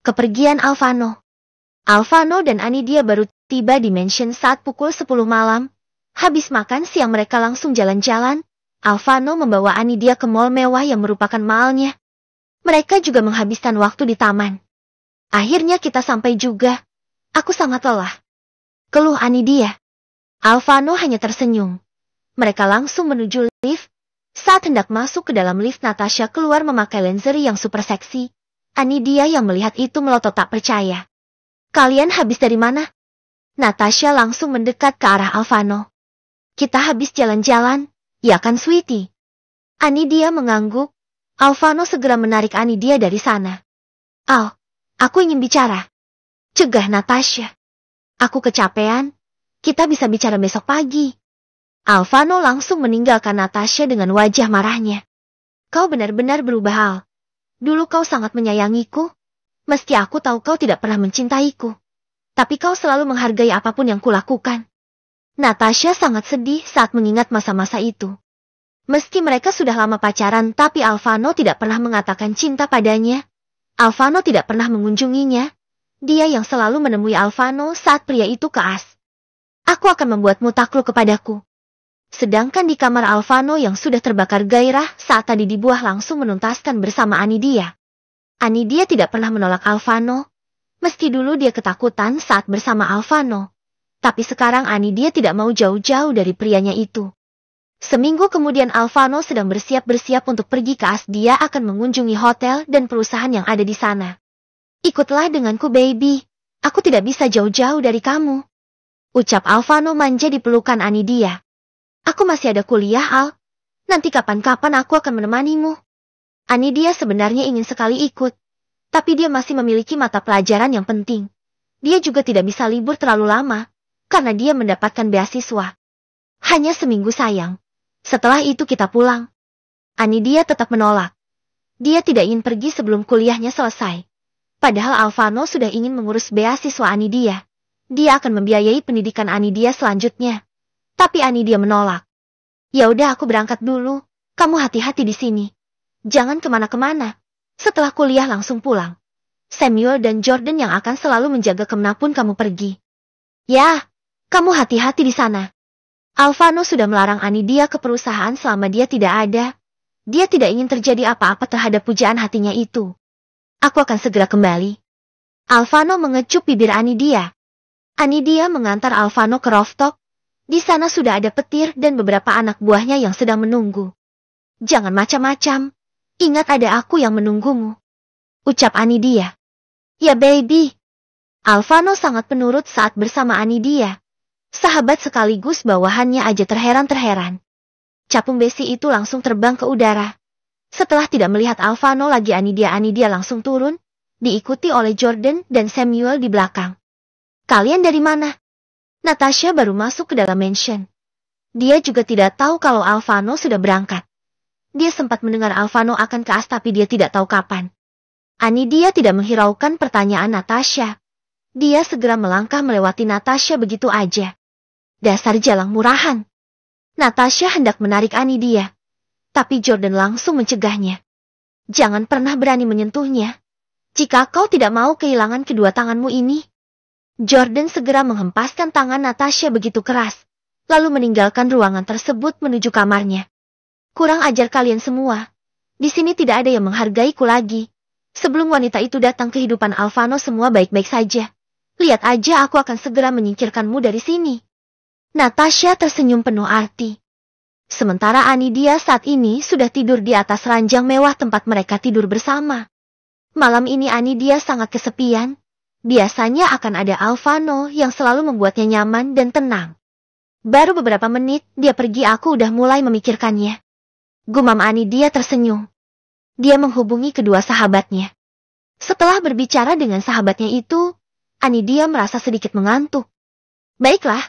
Kepergian Alvano. Alvano dan Anidia baru tiba di mansion saat pukul 10 malam. Habis makan siang mereka langsung jalan-jalan. Alvano membawa Anidia ke mall mewah yang merupakan mallnya. Mereka juga menghabiskan waktu di taman. Akhirnya kita sampai juga. Aku sangat lelah, keluh Anidia. Alvano hanya tersenyum. Mereka langsung menuju lift. Saat hendak masuk ke dalam lift, Natasha keluar memakai lingerie yang super seksi. Anidia yang melihat itu melotot tak percaya. Kalian habis dari mana? Natasha langsung mendekat ke arah Alvano. Kita habis jalan-jalan, ya kan sweetie? Anidia mengangguk. Alvano segera menarik Anidia dari sana. Al, aku ingin bicara. Cegah Natasha. Aku kecapean. Kita bisa bicara besok pagi. Alvano langsung meninggalkan Natasha dengan wajah marahnya. Kau benar-benar berubah, Al. Dulu kau sangat menyayangiku. Meski aku tahu kau tidak pernah mencintaiku. Tapi kau selalu menghargai apapun yang kulakukan. Natasha sangat sedih saat mengingat masa-masa itu. Meski mereka sudah lama pacaran, tapi Alvano tidak pernah mengatakan cinta padanya. Alvano tidak pernah mengunjunginya. Dia yang selalu menemui Alvano saat pria itu keas. Aku akan membuatmu takluk kepadaku. Sedangkan di kamar Alvano yang sudah terbakar gairah saat tadi dibuah langsung menuntaskan bersama Anidia. Anidia tidak pernah menolak Alvano. Meski dulu dia ketakutan saat bersama Alvano. Tapi sekarang Anidia tidak mau jauh-jauh dari prianya itu. Seminggu kemudian Alvano sedang bersiap-bersiap untuk pergi ke AS. Dia akan mengunjungi hotel dan perusahaan yang ada di sana. Ikutlah denganku baby. Aku tidak bisa jauh-jauh dari kamu. Ucap Alvano manja di pelukan Anidia. Aku masih ada kuliah, Al. Nanti kapan-kapan aku akan menemanimu. Anidia sebenarnya ingin sekali ikut. Tapi dia masih memiliki mata pelajaran yang penting. Dia juga tidak bisa libur terlalu lama. Karena dia mendapatkan beasiswa. Hanya seminggu sayang. Setelah itu kita pulang. Anidia tetap menolak. Dia tidak ingin pergi sebelum kuliahnya selesai. Padahal Alvano sudah ingin mengurus beasiswa Anidia. Dia akan membiayai pendidikan Anidia selanjutnya. Tapi Anidia menolak. Ya udah aku berangkat dulu. Kamu hati-hati di sini. Jangan kemana-kemana. Setelah kuliah langsung pulang. Samuel dan Jordan yang akan selalu menjaga kemanapun kamu pergi. Ya, kamu hati-hati di sana. Alvano sudah melarang Anidia ke perusahaan selama dia tidak ada. Dia tidak ingin terjadi apa-apa terhadap pujaan hatinya itu. Aku akan segera kembali. Alvano mengecup bibir Anidia. Anidia mengantar Alvano ke rooftop. Di sana sudah ada petir dan beberapa anak buahnya yang sedang menunggu. Jangan macam-macam. Ingat ada aku yang menunggumu. Ucap Anidia. Ya baby. Alvano sangat penurut saat bersama Anidia. Sahabat sekaligus bawahannya aja terheran-terheran. Capung besi itu langsung terbang ke udara. Setelah tidak melihat Alvano lagi Anidia langsung turun. Diikuti oleh Jordan dan Samuel di belakang. Kalian dari mana? Natasha baru masuk ke dalam mansion. Dia juga tidak tahu kalau Alvano sudah berangkat. Dia sempat mendengar Alvano akan ke AS tapi dia tidak tahu kapan. Anidia tidak menghiraukan pertanyaan Natasha. Dia segera melangkah melewati Natasha begitu aja. Dasar jalang murahan. Natasha hendak menarik Anidia. Tapi Jordan langsung mencegahnya. Jangan pernah berani menyentuhnya. Jika kau tidak mau kehilangan kedua tanganmu ini. Jordan segera menghempaskan tangan Natasha begitu keras, lalu meninggalkan ruangan tersebut menuju kamarnya. Kurang ajar kalian semua. Di sini tidak ada yang menghargaiku lagi. Sebelum wanita itu datang ke kehidupan Alvano semua baik-baik saja. Lihat aja aku akan segera menyingkirkanmu dari sini. Natasha tersenyum penuh arti. Sementara Anidia saat ini sudah tidur di atas ranjang mewah tempat mereka tidur bersama. Malam ini Anidia sangat kesepian. Biasanya akan ada Alvano yang selalu membuatnya nyaman dan tenang. Baru beberapa menit dia pergi aku udah mulai memikirkannya. Gumam Anidia tersenyum. Dia menghubungi kedua sahabatnya. Setelah berbicara dengan sahabatnya itu, Anidia merasa sedikit mengantuk. Baiklah,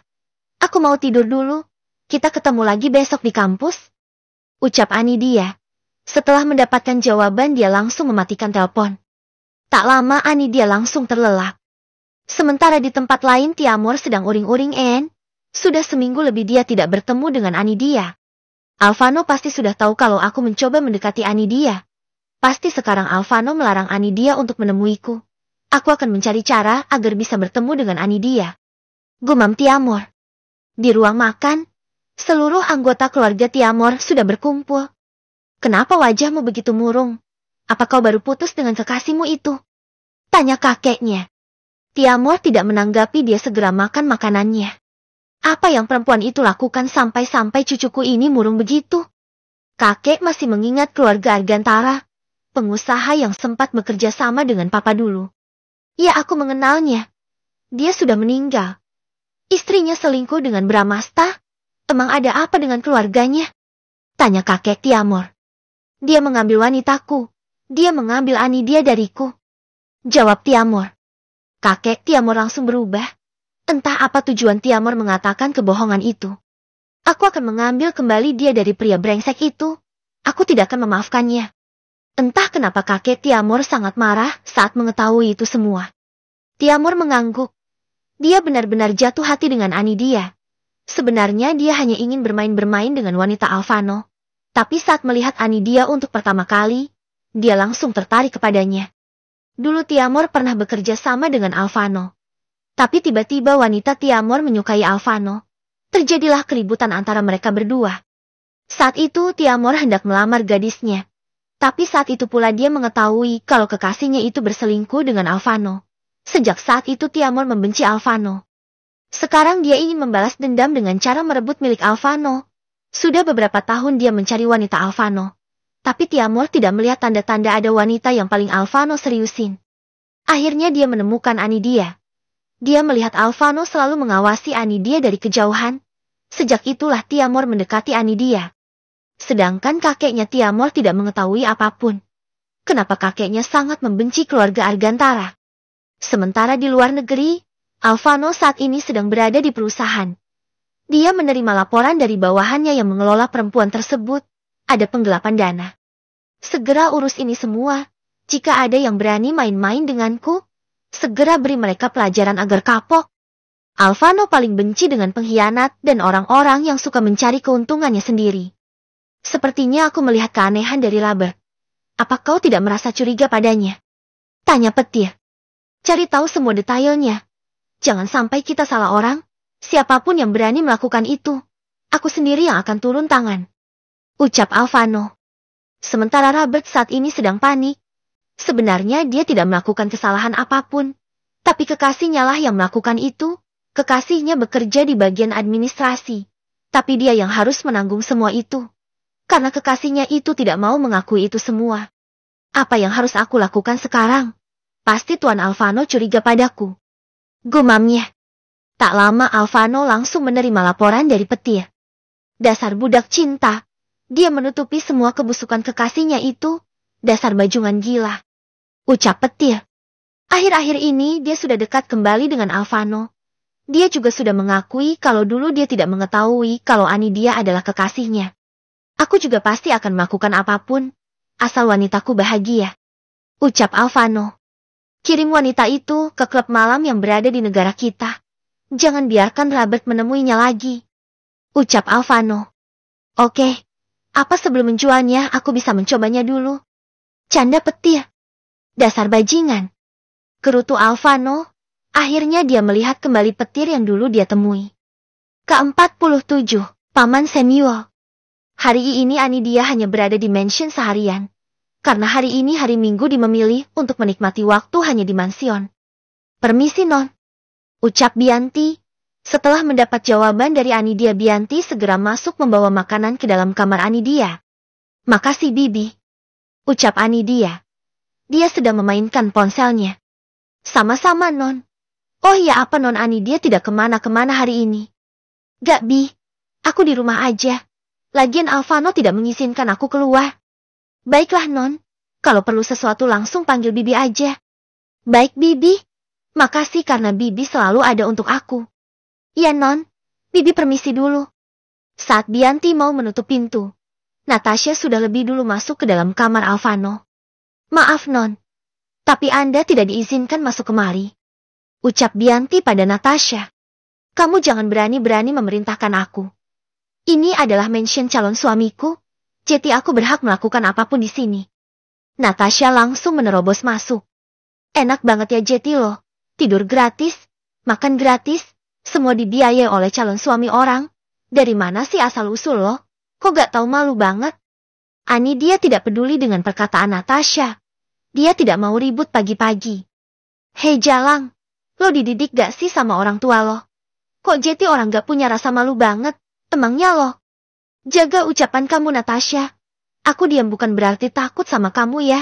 aku mau tidur dulu. Kita ketemu lagi besok di kampus. Ucap Anidia. Setelah mendapatkan jawaban dia langsung mematikan telepon. Tak lama Anidia langsung terlelap. Sementara di tempat lain Tiamor sedang uring-uring En. Sudah seminggu lebih dia tidak bertemu dengan Anidia. Alvano pasti sudah tahu kalau aku mencoba mendekati Anidia. Pasti sekarang Alvano melarang Anidia untuk menemuiku. Aku akan mencari cara agar bisa bertemu dengan Anidia. Gumam Tiamor. Di ruang makan, seluruh anggota keluarga Tiamor sudah berkumpul. Kenapa wajahmu begitu murung? Apa kau baru putus dengan kekasihmu itu? Tanya kakeknya. Tiamor tidak menanggapi, dia segera makan makanannya. Apa yang perempuan itu lakukan sampai-sampai cucuku ini murung begitu? Kakek masih mengingat keluarga Argantara, pengusaha yang sempat bekerja sama dengan papa dulu. Ya, aku mengenalnya. Dia sudah meninggal. Istrinya selingkuh dengan Bramasta. Emang ada apa dengan keluarganya? Tanya kakek Tiamor. Dia mengambil wanitaku. Dia mengambil Anidia dariku. Jawab Tiamor. Kakek Tiamor langsung berubah. Entah apa tujuan Tiamor mengatakan kebohongan itu. Aku akan mengambil kembali dia dari pria brengsek itu. Aku tidak akan memaafkannya. Entah kenapa kakek Tiamor sangat marah saat mengetahui itu semua. Tiamor mengangguk. Dia benar-benar jatuh hati dengan Anidia. Sebenarnya dia hanya ingin bermain-bermain dengan wanita Alfano. Tapi saat melihat Anidia untuk pertama kali, dia langsung tertarik kepadanya. Dulu Tiamor pernah bekerja sama dengan Alfano. Tapi tiba-tiba wanita Tiamor menyukai Alfano. Terjadilah keributan antara mereka berdua. Saat itu Tiamor hendak melamar gadisnya. Tapi saat itu pula dia mengetahui kalau kekasihnya itu berselingkuh dengan Alfano. Sejak saat itu Tiamor membenci Alfano. Sekarang dia ingin membalas dendam dengan cara merebut milik Alfano. Sudah beberapa tahun dia mencari wanita Alfano. Tapi Tiamor tidak melihat tanda-tanda ada wanita yang paling Alfano seriusin. Akhirnya dia menemukan Anidia. Dia melihat Alfano selalu mengawasi Anidia dari kejauhan. Sejak itulah Tiamor mendekati Anidia. Sedangkan kakeknya Tiamor tidak mengetahui apapun. Kenapa kakeknya sangat membenci keluarga Argantara. Sementara di luar negeri, Alfano saat ini sedang berada di perusahaan. Dia menerima laporan dari bawahannya yang mengelola perempuan tersebut. Ada penggelapan dana. Segera urus ini semua. Jika ada yang berani main-main denganku, segera beri mereka pelajaran agar kapok. Alfano paling benci dengan pengkhianat dan orang-orang yang suka mencari keuntungannya sendiri. Sepertinya aku melihat keanehan dari Robert. Apa kau tidak merasa curiga padanya? Tanya petir. Cari tahu semua detailnya. Jangan sampai kita salah orang. Siapapun yang berani melakukan itu, aku sendiri yang akan turun tangan. Ucap Alfano. Sementara Robert saat ini sedang panik. Sebenarnya dia tidak melakukan kesalahan apapun. Tapi kekasihnya lah yang melakukan itu. Kekasihnya bekerja di bagian administrasi. Tapi dia yang harus menanggung semua itu. Karena kekasihnya itu tidak mau mengakui itu semua. Apa yang harus aku lakukan sekarang? Pasti Tuan Alfano curiga padaku. Gumamnya. Tak lama Alfano langsung menerima laporan dari petir. Dasar budak cinta. Dia menutupi semua kebusukan kekasihnya itu. Dasar bajungan gila. Ucap petir. Akhir-akhir ini dia sudah dekat kembali dengan Alfano. Dia juga sudah mengakui kalau dulu dia tidak mengetahui kalau Anidia adalah kekasihnya. Aku juga pasti akan melakukan apapun, asal wanitaku bahagia. Ucap Alfano. Kirim wanita itu ke klub malam yang berada di negara kita. Jangan biarkan Robert menemuinya lagi. Ucap Alfano. Oke, apa sebelum menjualnya aku bisa mencobanya dulu? Canda petir. Dasar bajingan. Kerutu Alfano. Akhirnya dia melihat kembali petir yang dulu dia temui. Ke-47, Paman Samuel. Hari ini Anidia hanya berada di mansion seharian. Karena hari ini hari Minggu dia memilih untuk menikmati waktu hanya di mansion. Permisi non. Ucap Bianti. Setelah mendapat jawaban dari Anidia, Bianti segera masuk membawa makanan ke dalam kamar Anidia. Makasih Bibi. Ucap Anidia. Dia sedang memainkan ponselnya. Sama-sama non. Oh ya, apa non Anidia tidak kemana-kemana hari ini? Gak Bi. Aku di rumah aja. Lagian Alfano tidak mengizinkan aku keluar. Baiklah non, kalau perlu sesuatu langsung panggil Bibi aja. Baik Bibi, makasih karena Bibi selalu ada untuk aku. Iya non, Bibi permisi dulu. Saat Bianti mau menutup pintu, Natasha sudah lebih dulu masuk ke dalam kamar Alfano. Maaf non, tapi Anda tidak diizinkan masuk kemari. Ucap Bianti pada Natasha. Kamu jangan berani-berani memerintahkan aku. Ini adalah mansion calon suamiku, jadi aku berhak melakukan apapun di sini. Natasha langsung menerobos masuk. Enak banget ya Jeti lo. Tidur gratis, makan gratis, semua dibiayai oleh calon suami orang. Dari mana sih asal-usul lo? Kok gak tahu malu banget? Dia tidak peduli dengan perkataan Natasha. Dia tidak mau ribut pagi-pagi. Hei Jalang, lo dididik gak sih sama orang tua lo? Kok Jeti orang gak punya rasa malu banget? Emangnya lo? Jaga ucapan kamu Natasha. Aku diam bukan berarti takut sama kamu ya.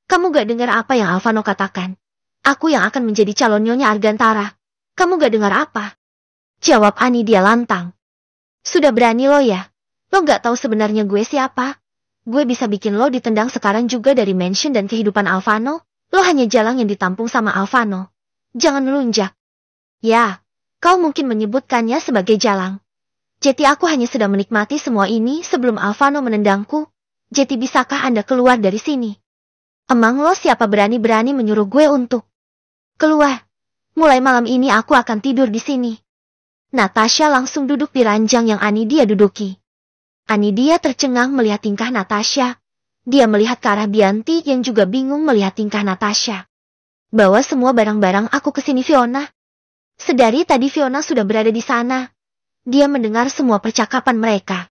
Kamu gak dengar apa yang Alvano katakan? Aku yang akan menjadi calon Nyonya Argantara. Kamu gak dengar apa? Jawab dia lantang. Sudah berani lo ya? Lo gak tahu sebenarnya gue siapa? Gue bisa bikin lo ditendang sekarang juga dari mansion dan kehidupan Alvano. Lo hanya Jalang yang ditampung sama Alvano. Jangan melunjak. Ya, kau mungkin menyebutkannya sebagai Jalang. Jeti aku hanya sedang menikmati semua ini sebelum Alvano menendangku. Jeti bisakah Anda keluar dari sini? Emang lo siapa berani-berani menyuruh gue untuk keluar? Mulai malam ini aku akan tidur di sini. Natasha langsung duduk di ranjang yang dia duduki. Dia tercengang melihat tingkah Natasha. Dia melihat ke arah Bianti yang juga bingung melihat tingkah Natasha. Bawa semua barang-barang aku ke sini Fiona. Sedari tadi Fiona sudah berada di sana. Dia mendengar semua percakapan mereka.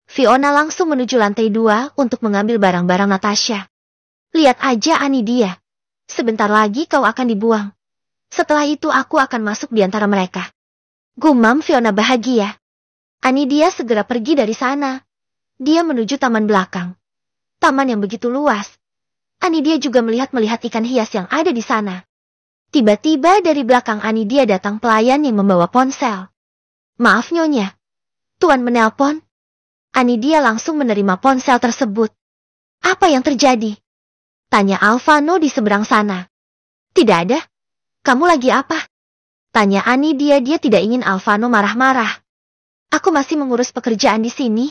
Fiona langsung menuju lantai 2 untuk mengambil barang-barang Natasha. Lihat aja dia. Sebentar lagi kau akan dibuang. Setelah itu aku akan masuk di antara mereka. Gumam Fiona bahagia. Dia segera pergi dari sana. Dia menuju taman belakang. Taman yang begitu luas. Dia juga melihat ikan hias yang ada di sana. Tiba-tiba dari belakang dia datang pelayan yang membawa ponsel. Maaf Nyonya. Tuan menelpon. Dia langsung menerima ponsel tersebut. Apa yang terjadi? Tanya Alvano di seberang sana. Tidak ada. Kamu lagi apa? Tanya dia tidak ingin Alvano marah-marah. Aku masih mengurus pekerjaan di sini.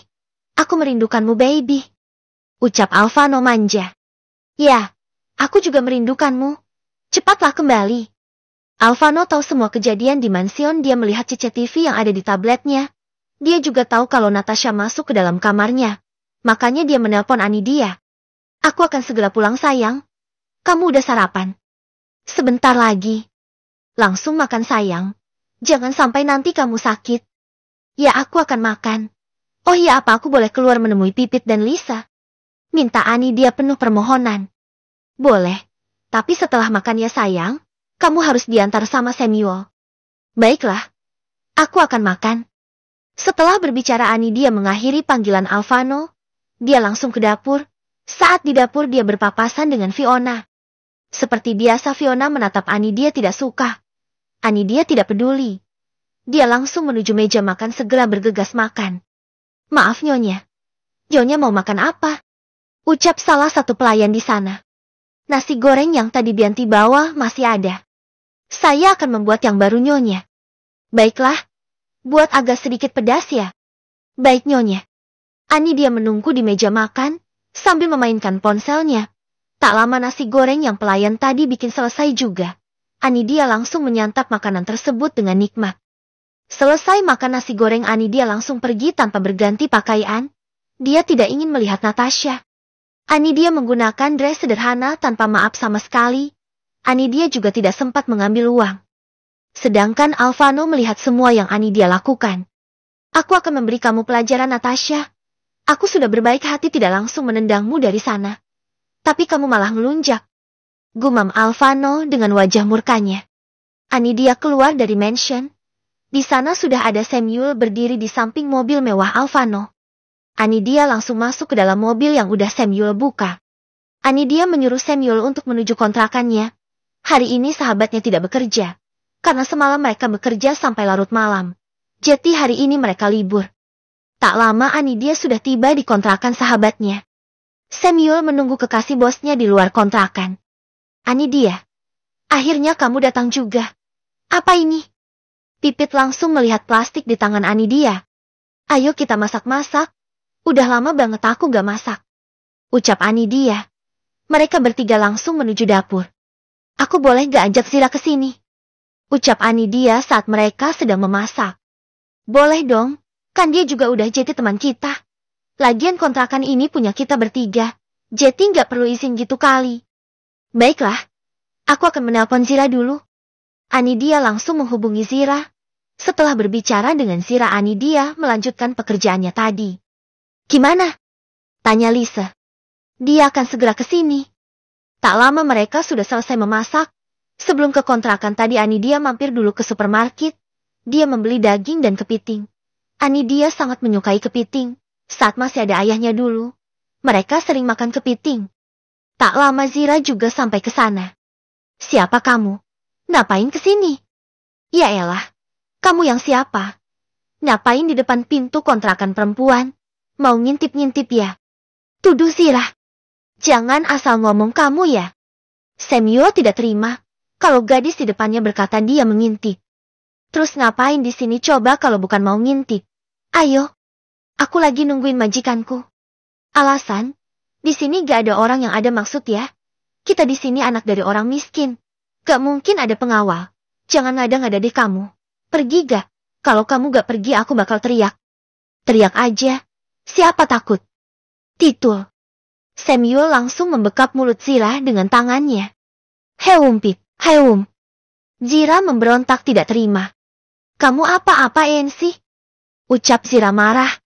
Aku merindukanmu baby. Ucap Alvano manja. Ya, aku juga merindukanmu. Cepatlah kembali. Alvano tahu semua kejadian di mansion. Dia melihat CCTV yang ada di tabletnya. Dia juga tahu kalau Natasha masuk ke dalam kamarnya. Makanya dia menelpon dia. Aku akan segera pulang sayang. Kamu udah sarapan? Sebentar lagi. Langsung makan sayang. Jangan sampai nanti kamu sakit. Ya aku akan makan. Oh iya apa aku boleh keluar menemui Pipit dan Lisa? Minta dia penuh permohonan. Boleh. Tapi setelah makan ya sayang. Kamu harus diantar sama Samuel. Baiklah. Aku akan makan. Setelah berbicara dia mengakhiri panggilan Alvano. Dia langsung ke dapur. Saat di dapur dia berpapasan dengan Fiona. Seperti biasa Fiona menatap dia tidak suka. Dia tidak peduli. Dia langsung menuju meja makan segera bergegas makan. Maaf Nyonya. Nyonya mau makan apa? Ucap salah satu pelayan di sana. Nasi goreng yang tadi Bianti bawa masih ada. Saya akan membuat yang baru Nyonya. Baiklah. Buat agak sedikit pedas ya. Baik Nyonya. Dia menunggu di meja makan. Sambil memainkan ponselnya. Tak lama nasi goreng yang pelayan tadi bikin selesai juga. Dia langsung menyantap makanan tersebut dengan nikmat. Selesai makan nasi goreng dia langsung pergi tanpa berganti pakaian. Dia tidak ingin melihat Natasha. Dia menggunakan dress sederhana tanpa maaf sama sekali. Dia juga tidak sempat mengambil uang. Sedangkan Alvano melihat semua yang dia lakukan. Aku akan memberi kamu pelajaran Natasha. Aku sudah berbaik hati tidak langsung menendangmu dari sana. Tapi kamu malah melunjak. Gumam Alvano dengan wajah murkanya. Dia keluar dari mansion. Di sana sudah ada Samuel berdiri di samping mobil mewah Alvano. Dia langsung masuk ke dalam mobil yang udah Samuel buka. Dia menyuruh Samuel untuk menuju kontrakannya. Hari ini sahabatnya tidak bekerja. Karena semalam mereka bekerja sampai larut malam. Jadi hari ini mereka libur. Tak lama dia sudah tiba di kontrakan sahabatnya. Samuel menunggu kekasih bosnya di luar kontrakan. Dia, akhirnya kamu datang juga. Apa ini? Pipit langsung melihat plastik di tangan dia. Ayo kita masak-masak. Udah lama banget aku gak masak. Ucap dia. Mereka bertiga langsung menuju dapur. Aku boleh gak ajak Zira ke sini? Ucap dia saat mereka sedang memasak. Boleh dong. Kan dia juga udah jadi teman kita. Lagian kontrakan ini punya kita bertiga. Jeti nggak perlu izin gitu kali. Baiklah. Aku akan menelpon Zira dulu. Anidia langsung menghubungi Zira. Setelah berbicara dengan Zira, Anidia melanjutkan pekerjaannya tadi. Gimana? Tanya Lisa. Dia akan segera ke sini. Tak lama mereka sudah selesai memasak. Sebelum ke kontrakan tadi, Anidia mampir dulu ke supermarket. Dia membeli daging dan kepiting. Anidia sangat menyukai kepiting. Saat masih ada ayahnya dulu, mereka sering makan kepiting. Tak lama Zira juga sampai ke sana. Siapa kamu? Ngapain ke sini? Ya elah, kamu yang siapa? Ngapain di depan pintu kontrakan perempuan? Mau ngintip-ngintip ya? Tuduh Zira. Jangan asal ngomong kamu ya. Samuel tidak terima kalau gadis di depannya berkata dia mengintip. Terus ngapain di sini coba kalau bukan mau ngintip? Ayo, aku lagi nungguin majikanku. Alasan? Di sini gak ada orang yang ada maksud ya. Kita di sini anak dari orang miskin. Gak mungkin ada pengawal. Jangan ngada-ngada deh kamu. Pergi gak? Kalau kamu gak pergi aku bakal teriak. Teriak aja. Siapa takut? Titul. Samuel langsung membekap mulut Zira dengan tangannya. Heum Pip, heum. Zira memberontak tidak terima. Kamu apa-apain sih? Ucap Zira marah.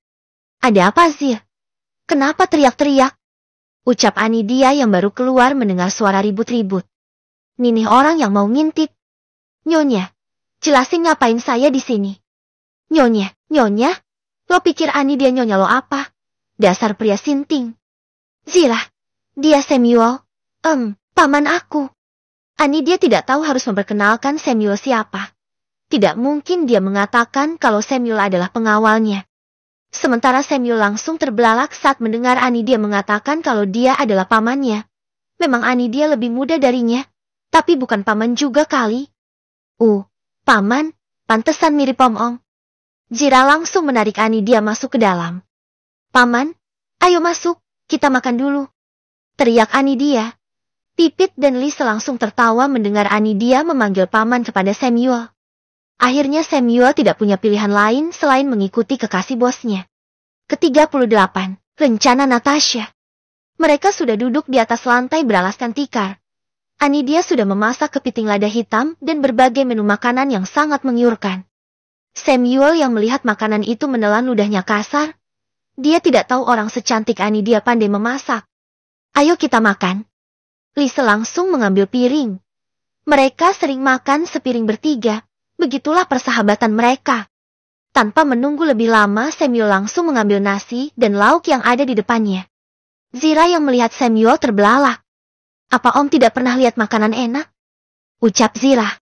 Ada apa Zir? Kenapa teriak-teriak? Ucap Anidia yang baru keluar mendengar suara ribut-ribut. Nih orang yang mau ngintip. Nyonya, jelasin ngapain saya di sini. Nyonya, lo pikir Anidia nyonya lo apa? Dasar pria sinting. Zira, dia Samuel. Paman aku. Anidia tidak tahu harus memperkenalkan Samuel siapa. Tidak mungkin dia mengatakan kalau Samuel adalah pengawalnya. Sementara Samuel langsung terbelalak saat mendengar Anidia mengatakan kalau dia adalah pamannya. Memang Anidia lebih muda darinya, tapi bukan paman juga kali. Paman, pantesan mirip Om-Om. Zira langsung menarik Anidia masuk ke dalam. Paman, ayo masuk, kita makan dulu. Teriak Anidia. Pipit dan Lisa langsung tertawa mendengar Anidia memanggil paman kepada Samuel. Akhirnya Samuel tidak punya pilihan lain selain mengikuti kekasih bosnya. Ke-38, rencana Natasha. Mereka sudah duduk di atas lantai beralaskan tikar. Anidia sudah memasak kepiting lada hitam dan berbagai menu makanan yang sangat menggiurkan. Samuel yang melihat makanan itu menelan ludahnya kasar. Dia tidak tahu orang secantik Anidia pandai memasak. Ayo kita makan. Lisa langsung mengambil piring. Mereka sering makan sepiring bertiga. Begitulah persahabatan mereka. Tanpa menunggu lebih lama, Samuel langsung mengambil nasi dan lauk yang ada di depannya. Zira yang melihat Samuel terbelalak. Apa Om tidak pernah lihat makanan enak? Ucap Zira.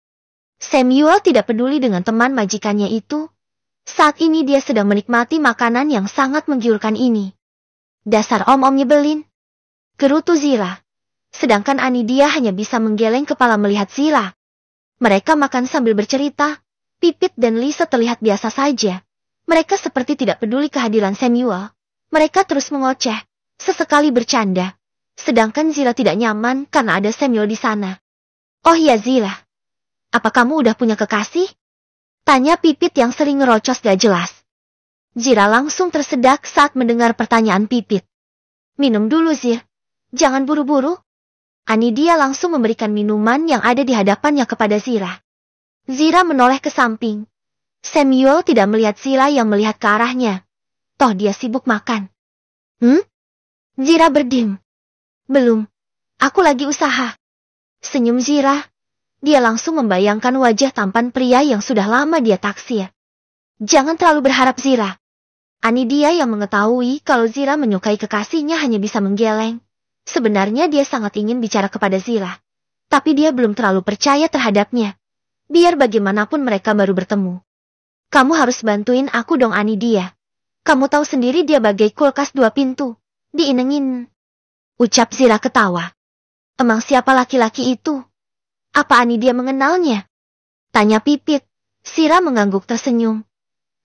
Samuel tidak peduli dengan teman majikannya itu. Saat ini dia sedang menikmati makanan yang sangat menggiurkan ini. Dasar Om nyebelin. Gerutu Zira. Sedangkan Anidia hanya bisa menggeleng kepala melihat Zira. Mereka makan sambil bercerita. Pipit dan Lisa terlihat biasa saja. Mereka seperti tidak peduli kehadiran Samuel. Mereka terus mengoceh, sesekali bercanda. Sedangkan Zira tidak nyaman karena ada Samuel di sana. Oh ya Zira, apa kamu udah punya kekasih? Tanya Pipit yang sering ngerocos gak jelas. Zira langsung tersedak saat mendengar pertanyaan Pipit. Minum dulu Zir, jangan buru-buru. Anidia langsung memberikan minuman yang ada di hadapannya kepada Zira. Zira menoleh ke samping. Samuel tidak melihat Zira yang melihat ke arahnya. Toh dia sibuk makan. Zira berdim. Belum, aku lagi usaha. Senyum Zira. Dia langsung membayangkan wajah tampan pria yang sudah lama dia taksir. Jangan terlalu berharap Zira. Anidia yang mengetahui kalau Zira menyukai kekasihnya hanya bisa menggeleng. Sebenarnya dia sangat ingin bicara kepada Zira. Tapi dia belum terlalu percaya terhadapnya. Biar bagaimanapun mereka baru bertemu. Kamu harus bantuin aku dong Anidia. Kamu tahu sendiri dia bagai kulkas 2 pintu. Diinengin. Ucap Zira ketawa. Emang siapa laki-laki itu? Apa Anidia mengenalnya? Tanya Pipit. Zira mengangguk tersenyum.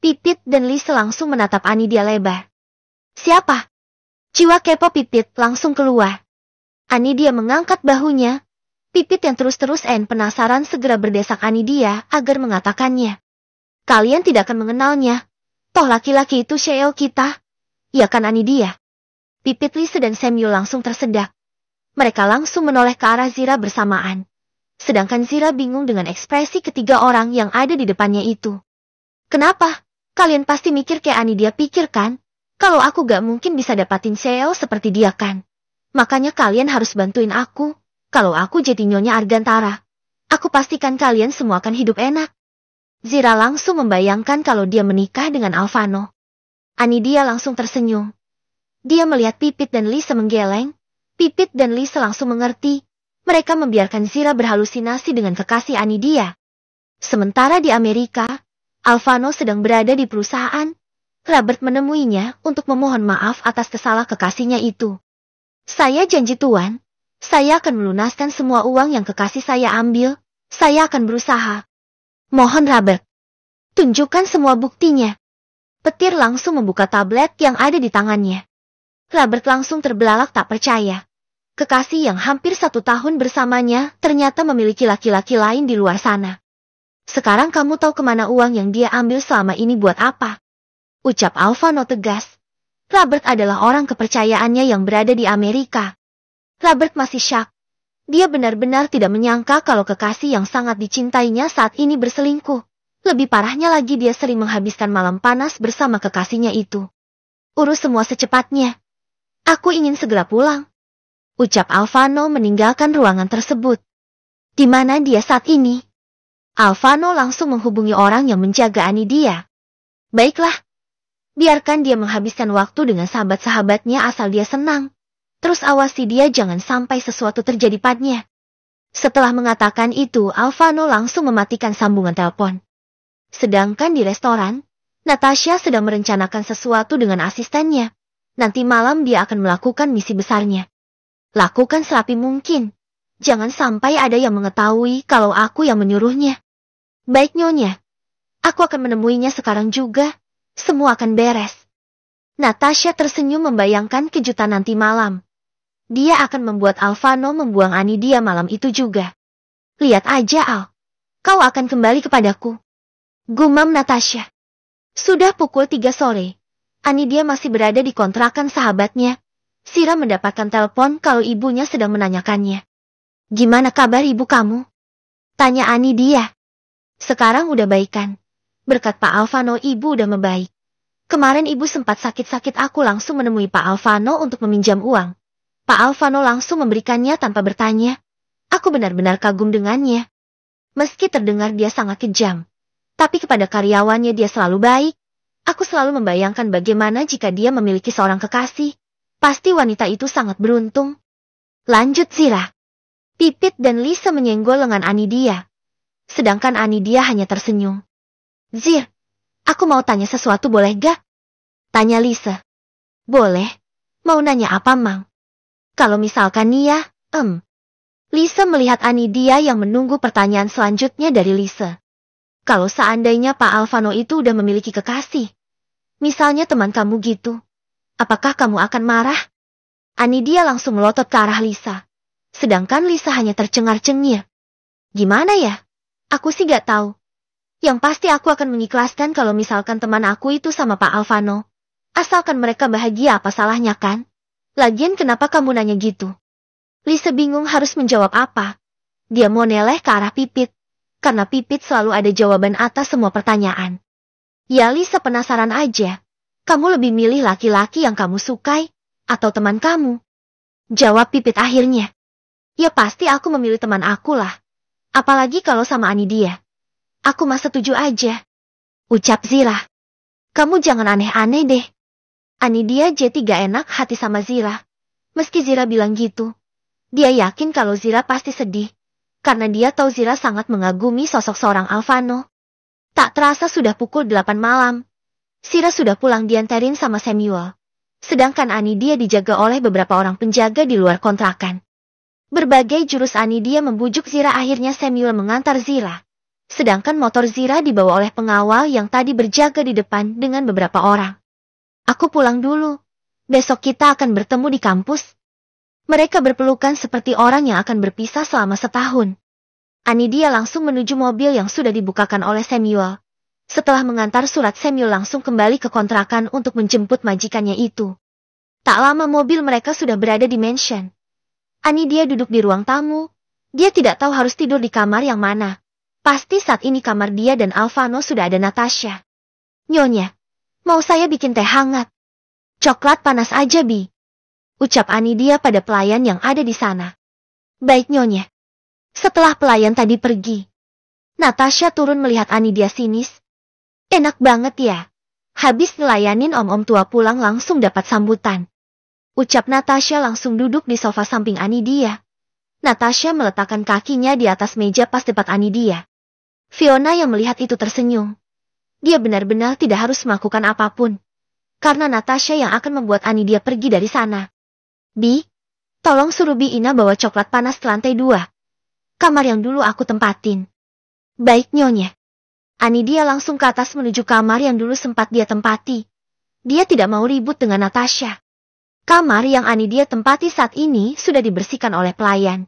Pipit dan Lisa langsung menatap Anidia lebar. Siapa? Jiwa kepo Pipit langsung keluar. Anidia mengangkat bahunya. Pipit yang terus-terus penasaran segera berdesak Anidia agar mengatakannya. Kalian tidak akan mengenalnya. Toh laki-laki itu Sheo kita. Ya kan Anidia? Pipit, Lisa dan Samuel langsung tersedak. Mereka langsung menoleh ke arah Zira bersamaan. Sedangkan Zira bingung dengan ekspresi ketiga orang yang ada di depannya itu. Kenapa? Kalian pasti mikir kayak Anidia pikir kan? Kalau aku gak mungkin bisa dapatin Seo seperti dia kan? Makanya kalian harus bantuin aku. Kalau aku jadi Nyonya Argantara, aku pastikan kalian semua akan hidup enak. Zira langsung membayangkan kalau dia menikah dengan Alphano. Anidia langsung tersenyum. Dia melihat Pipit dan Lisa menggeleng. Pipit dan Lisa langsung mengerti. Mereka membiarkan Zira berhalusinasi dengan kekasih Anidia. Sementara di Amerika, Alphano sedang berada di perusahaan. Robert menemuinya untuk memohon maaf atas kesalahan kekasihnya itu. Saya janji Tuan, saya akan melunaskan semua uang yang kekasih saya ambil. Saya akan berusaha. Mohon Robert, tunjukkan semua buktinya. Petir langsung membuka tablet yang ada di tangannya. Robert langsung terbelalak tak percaya. Kekasih yang hampir 1 tahun bersamanya ternyata memiliki laki-laki lain di luar sana. Sekarang kamu tahu kemana uang yang dia ambil selama ini buat apa? Ucap Alphano tegas. Robert adalah orang kepercayaannya yang berada di Amerika. Robert masih syok. Dia benar-benar tidak menyangka kalau kekasih yang sangat dicintainya saat ini berselingkuh. Lebih parahnya lagi dia sering menghabiskan malam panas bersama kekasihnya itu. Urus semua secepatnya. Aku ingin segera pulang. Ucap Alphano meninggalkan ruangan tersebut. Di mana dia saat ini? Alphano langsung menghubungi orang yang menjaga Anidia. Baiklah. Biarkan dia menghabiskan waktu dengan sahabat-sahabatnya asal dia senang. Terus awasi dia jangan sampai sesuatu terjadi padanya. Setelah mengatakan itu, Alphano langsung mematikan sambungan telepon. Sedangkan di restoran, Natasha sedang merencanakan sesuatu dengan asistennya. Nanti malam dia akan melakukan misi besarnya. Lakukan serapi mungkin. Jangan sampai ada yang mengetahui kalau aku yang menyuruhnya. Baik Nyonya. Aku akan menemuinya sekarang juga. Semua akan beres. Natasha tersenyum membayangkan kejutan nanti malam. Dia akan membuat Alphano membuang Anidia malam itu juga. Lihat aja Al. Kau akan kembali kepadaku. Gumam Natasha. Sudah pukul 3 sore. Anidia masih berada di kontrakan sahabatnya. Zira mendapatkan telepon kalau ibunya sedang menanyakannya. Gimana kabar ibu kamu? Tanya Anidia. Sekarang udah baikan. Berkat Pak Alphano ibu udah membaik. Kemarin ibu sempat sakit-sakit aku langsung menemui Pak Alphano untuk meminjam uang. Pak Alphano langsung memberikannya tanpa bertanya. Aku benar-benar kagum dengannya. Meski terdengar dia sangat kejam. Tapi kepada karyawannya dia selalu baik. Aku selalu membayangkan bagaimana jika dia memiliki seorang kekasih. Pasti wanita itu sangat beruntung. Lanjut Zira. Pipit dan Lisa menyenggol lengan Anidia. Sedangkan Anidia hanya tersenyum. Zir, aku mau tanya sesuatu boleh gak? Tanya Lisa. Boleh. Mau nanya apa Mang? Kalau misalkan Nia, Lisa melihat Anidia yang menunggu pertanyaan selanjutnya dari Lisa. Kalau seandainya Pak Alphano itu udah memiliki kekasih. Misalnya teman kamu gitu. Apakah kamu akan marah? Anidia langsung melotot ke arah Lisa. Sedangkan Lisa hanya tercengar-cengir. Gimana ya? Aku sih gak tahu. Yang pasti aku akan mengikhlaskan kalau misalkan teman aku itu sama Pak Alphano. Asalkan mereka bahagia apa salahnya kan? Lagian kenapa kamu nanya gitu? Lisa bingung harus menjawab apa. Dia mau neleh ke arah Pipit. Karena Pipit selalu ada jawaban atas semua pertanyaan. Ya Lisa penasaran aja. Kamu lebih milih laki-laki yang kamu sukai? Atau teman kamu? Jawab Pipit akhirnya. Ya pasti aku memilih teman aku lah. Apalagi kalau sama Anidia. Aku mah setuju aja. Ucap Zira. Kamu jangan aneh-aneh deh. Anidia jadi gak enak hati sama Zira. Meski Zira bilang gitu. Dia yakin kalau Zira pasti sedih. Karena dia tahu Zira sangat mengagumi sosok seorang Alphano. Tak terasa sudah pukul 8 malam. Zira sudah pulang diantarin sama Samuel. Sedangkan Anidia dijaga oleh beberapa orang penjaga di luar kontrakan. Berbagai jurus Anidia membujuk Zira akhirnya Samuel mengantar Zira. Sedangkan motor Zira dibawa oleh pengawal yang tadi berjaga di depan dengan beberapa orang. Aku pulang dulu. Besok kita akan bertemu di kampus. Mereka berpelukan seperti orang yang akan berpisah selama setahun. Anidia langsung menuju mobil yang sudah dibukakan oleh Samuel. Setelah mengantar surat Samuel langsung kembali ke kontrakan untuk menjemput majikannya itu. Tak lama mobil mereka sudah berada di mansion. Anidia duduk di ruang tamu. Dia tidak tahu harus tidur di kamar yang mana. Pasti saat ini kamar dia dan Alvano sudah ada Natasha. Nyonya, mau saya bikin teh hangat? Coklat panas aja, Bi. Ucap Anidia pada pelayan yang ada di sana. Baik, Nyonya. Setelah pelayan tadi pergi, Natasha turun melihat Anidia sinis. Enak banget ya. Habis ngelayanin om-om tua pulang langsung dapat sambutan. Ucap Natasha langsung duduk di sofa samping Anidia. Natasha meletakkan kakinya di atas meja pas depan Anidia. Fiona yang melihat itu tersenyum. Dia benar-benar tidak harus melakukan apapun. Karena Natasha yang akan membuat Anidia pergi dari sana. Bi, tolong suruh Bi Ina bawa coklat panas ke lantai 2. Kamar yang dulu aku tempatin. Baik, Nyonya. Anidia langsung ke atas menuju kamar yang dulu sempat dia tempati. Dia tidak mau ribut dengan Natasha. Kamar yang Anidia tempati saat ini sudah dibersihkan oleh pelayan.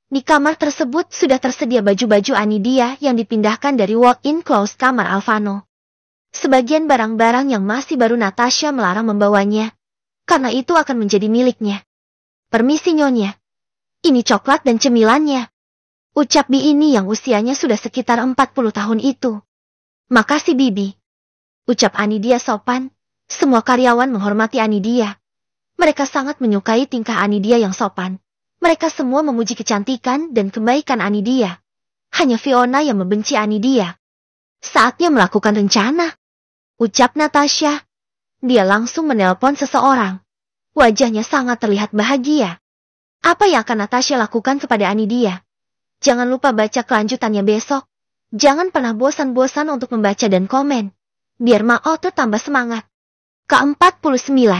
Di kamar tersebut sudah tersedia baju-baju Anidia yang dipindahkan dari walk-in closet kamar Alvano. Sebagian barang-barang yang masih baru Natasha melarang membawanya, karena itu akan menjadi miliknya. Permisi, Nyonya. Ini coklat dan cemilannya. Ucap Bi ini yang usianya sudah sekitar 40 tahun itu. Makasih, Bibi. Ucap Anidia sopan. Semua karyawan menghormati Anidia. Mereka sangat menyukai tingkah Anidia yang sopan. Mereka semua memuji kecantikan dan kebaikan Anidia. Hanya Fiona yang membenci Anidia. Saatnya melakukan rencana. Ucap Natasha. Dia langsung menelpon seseorang. Wajahnya sangat terlihat bahagia. Apa yang akan Natasha lakukan kepada Anidia? Jangan lupa baca kelanjutannya besok. Jangan pernah bosan-bosan untuk membaca dan komen. Biar Ma Author tambah semangat. Ke-49.